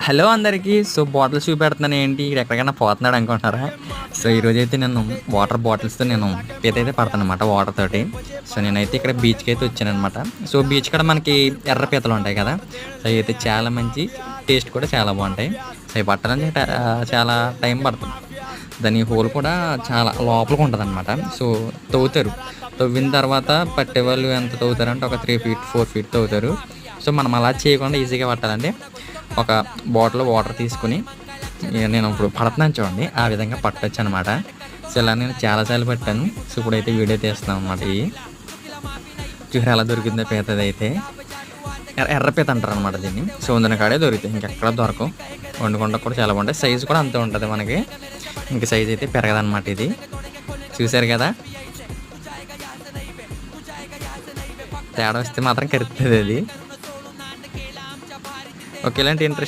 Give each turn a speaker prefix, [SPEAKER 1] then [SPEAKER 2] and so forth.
[SPEAKER 1] Hello అందరికీ. So bottles చూపెడుతున్నాను ఏంటి ఈడు ఎక్కడికైనా పోతున్నాడు అనుకుంటున్నారా? సో ఈరోజైతే నేను వాటర్ బాటిల్స్‌తో నేను ఈత అయితే పడతాననమాట వాటర్ తోటి. సో నేనైతే ఇక్కడ బీచ్‌కి అయితే వచ్చాననమాట. సో బీచ్ కాడ మనకి ఎర్ర పీతలు ఉంటాయి కదా! సో అయితే చాలా మంచి టేస్ట్ కూడా చాలా బావుంటాయి. సో అవి పట్టాలంటే చాలా టైం పడుతుంది. దాని హోల్ కూడా చాలా లోపలికి ఉంటదనమాట. సో తవ్వుతారు. తవ్విన తర్వాత పట్టేవాళ్ళు ఎంత తవ్వుతారంటే ఒక 3 ఫీట్, 4 ఫీట్ తవ్వుతారు. సో మనం అలా చేయకుండా ఈజీగా పట్టాలంటే ఒక బాటిల్ వాటర్ తీసుకొని నేను ఇప్పుడు పడుతున్నాను చూడండి. ఆ విధంగా పట్టొచ్చనమాట. సో ఇలా నేను చాలా సార్లు పట్టాను. సో ఇప్పుడైతే వీడియో తీస్తున్నాను అనమాట. చూసారా ఎలా దొరికిందో పీతదైతే. ఎర్ర పీత అంటారనమాట దీన్ని. సో వండిన కాడే దొరుకుతాయి, ఇంకెక్కడ దొరకవు. వండుకుంటా కూడా చాలా బాగుంటాయి. సైజు కూడా అంతే ఉంటుంది మనకి. ఇంక సైజు అయితే పెరగదనమాట ఇది. చూసారు కదా, తేడా వస్తే మాత్రం కరుస్తుంది అది. ఓకే, ఇలాంటి ఇంట్రెస్ట్